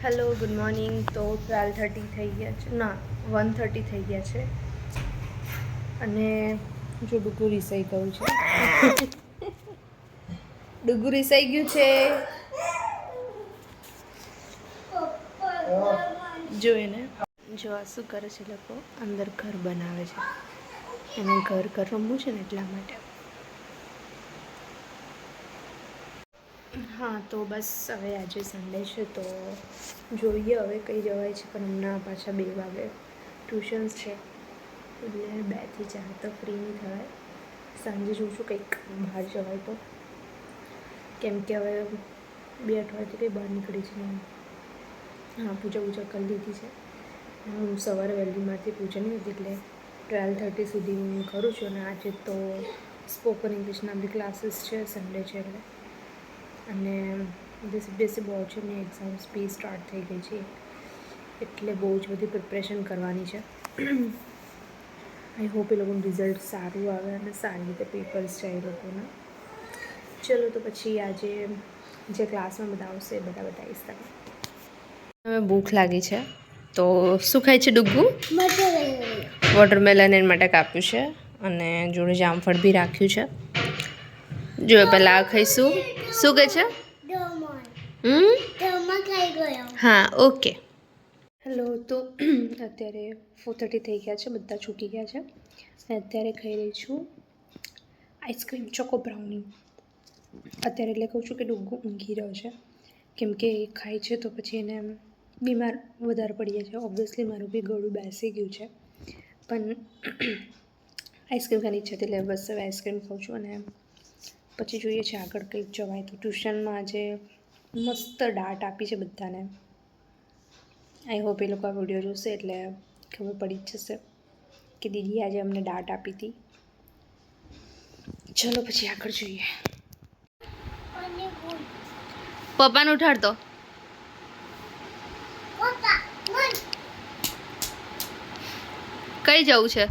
Hello good morning. તો 12:30 થઈ ગયા છે, ના 1:30 થઈ ગયા છે અને જો ડુગુ રીસાઈ ગયું છે. ડુગુ રીસાઈ ગયું છે. જો એને જો આ શું કરે છે, લોકો અંદર ઘર બનાવે છે. એને ઘર રમવું છે ને એટલા માટે. હા તો બસ હવે આજે સન્ડે છે તો જોઈએ હવે કઈ જવાય છે, પણ હમણાં પાછા 2 વાગે ટ્યુશન્સ છે એટલે 2 થી 4 તો ફ્રી નહીં થવાય. સાંજે જોઉં છું કંઈક બહાર જવાય તો, કેમ કે હવે 2 અઠવાડિયાથી કંઈ બહાર નીકળી છે નહીં. હા પૂજા કરી લીધી છે. હું સવારે વહેલીમાંથી પૂજા નહીં હતી એટલે 12:30 સુધી હું કરું છું. અને આજે તો સ્પોકન ઇંગ્લિશના બી ક્લાસીસ છે, સન્ડે છે એટલે. અને સીબીએસઈ બોર્ડની એક્ઝામ્સ બી સ્ટાર્ટ થઈ ગઈ છે એટલે બહુ જ બધી પ્રિપરેશન કરવાની છે. આઈ હોપ એ લોકોનું રિઝલ્ટ સારું આવે અને સારી રીતે પેપર્સ છે એ લોકોના. ચલો તો પછી આજે જે ક્લાસમાં બધા આવશે એ બધા બતાવીશ તમને. હવે ભૂખ લાગી છે તો શું ખાય છે ડુગ્ગુ? વોટરમેલન એના માટે કાપ્યું છે અને જોડે જામફળ બી રાખ્યું છે. જો પહેલાં આ ખાઈશું. શું કહે છે? હા ઓકે. હેલો. તો અત્યારે 4:30 થઈ ગયા છે, બધા છૂટી ગયા છે અને અત્યારે ખાઈ રહી છું આઈસ્ક્રીમ ચોકો બ્રાઉની. અત્યારે એટલે કહું છું કે ડુગ્ગુ ઊંઘી રહ્યો છે, કેમ કે એ ખાય છે તો પછી એને બીમાર વધારે પડી જાય છે. ઓબ્વિયસલી મારું બી ગળું બેસી ગયું છે, પણ આઈસ્ક્રીમ ખાવાની ઈચ્છા હતી એટલે બસ હવે આઈસ્ક્રીમ ખાઉં છું. અને પછી જોઈએ છે આગળ કંઈક જવાય તો. ટ્યુશનમાં આજે મસ્ત ડાટ આપી છે બધાને. આઈ હોપ એ લોકો આ વિડીયો જોશે એટલે ખબર પડી જ જશે કે દીદીએ આજે અમને ડાટ આપી હતી. ચલો પછી આગળ જોઈએ. પપ્પાને ઉઠાડતો. કઈ જવું છે?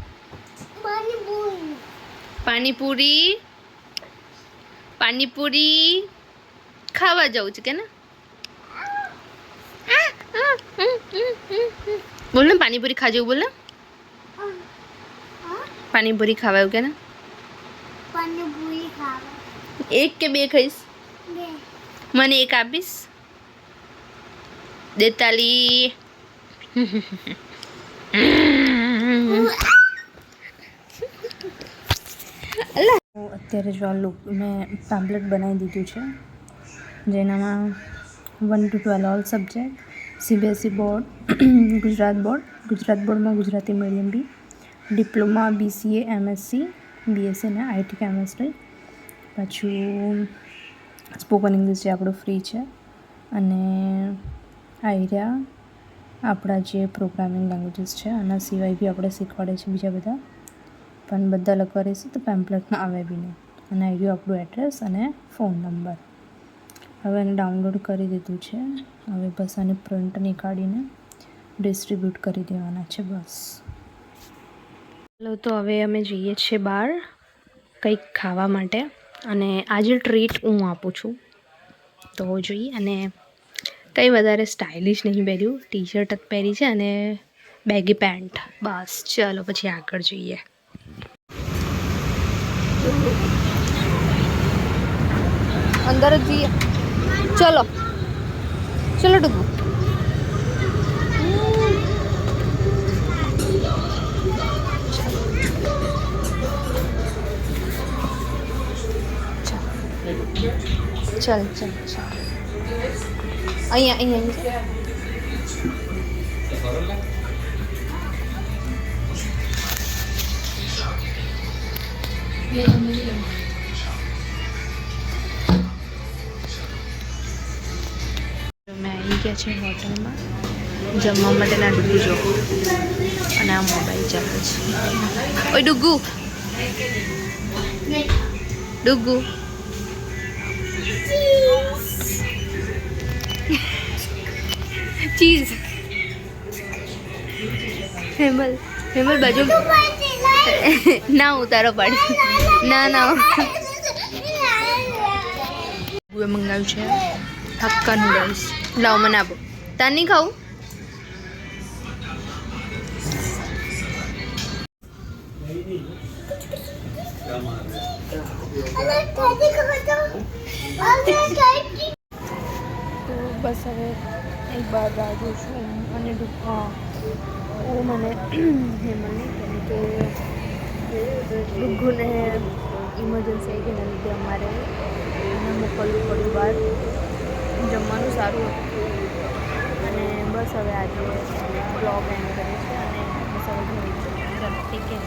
પાણીપુરી ખાવા જવું છે કે ને? બોલ ને પાણીપુરી ખા જવું. બોલ ને પાણીપુરી ખાવા એવું કે ને? એક કે 2 ખાઈશ? મને એક આપીશ? દેતાલી. અત્યારે જો આ લુક મેં પેમ્પલેટ બનાવી દીધું છે જેનામાં 1 to 12 all subject, CBSE board, Gujarat બોર્ડમાં ગુજરાતી મીડિયમ બી, ડિપ્લોમા BCA MSc BSc અને IT કેમેસ્ટ્રી, પાછું સ્પોકન ઇંગ્લિશ જે આપણું ફ્રી છે, અને આઈડિયા આપણા જે પ્રોગ્રામિંગ લેંગ્વેજીસ છે આના સિવાય બી આપણે શીખવાડે છે બીજા બધા, પણ બધા લખવા રહેશે તો પેમ્પલેટમાં આવે બી નહીં. અને આઈડિયો આપણું એડ્રેસ અને ફોન નંબર. હવે એને ડાઉનલોડ કરી દીધું છે. હવે બસ આને પ્રિન્ટ નીકાળીને ડિસ્ટ્રીબ્યુટ કરી દેવાના છે બસ. ચાલો તો હવે અમે જઈએ છીએ બહાર કંઈક ખાવા માટે, અને આજે ટ્રીટ હું આપું છું તો જોઈએ. અને કંઈ વધારે સ્ટાઇલિશ નહીં પહેર્યું, ટી-શર્ટ જ પહેરી છે અને બેગી પેન્ટ બસ. ચાલો પછી આગળ જોઈએ. અંદર જ જઈએ. ચલો ડુગુ. ચાલ અહીંયા મેં આવી ગયા છે હોટલમાં જમવા માટેના. ડુગુ જો અને આ મોબાઈલ ચાલે છે. ઓય ડુગુ ચીઝ. હેમલ બાજુ ના ઉતારો પાડી. ના મંગાવ્યું છે હક્કા નૂડલ્સ. લાવ મને આપો. તાર નહીં ખાવું? તો બસ હવે એક બાર રાજુ છું અને ઓ મને હેમલને કેમ કે ડુગ્ગુને ઇમરજન્સી આવી ગઈ લીધે અમારે એને મોકલવું પડ્યું બહાર. જમવાનું સારું હતું અને બસ હવે આજે બ્લોગ એન્ડ કરે છે અને બસ હવે ઘરે ઠીક છે.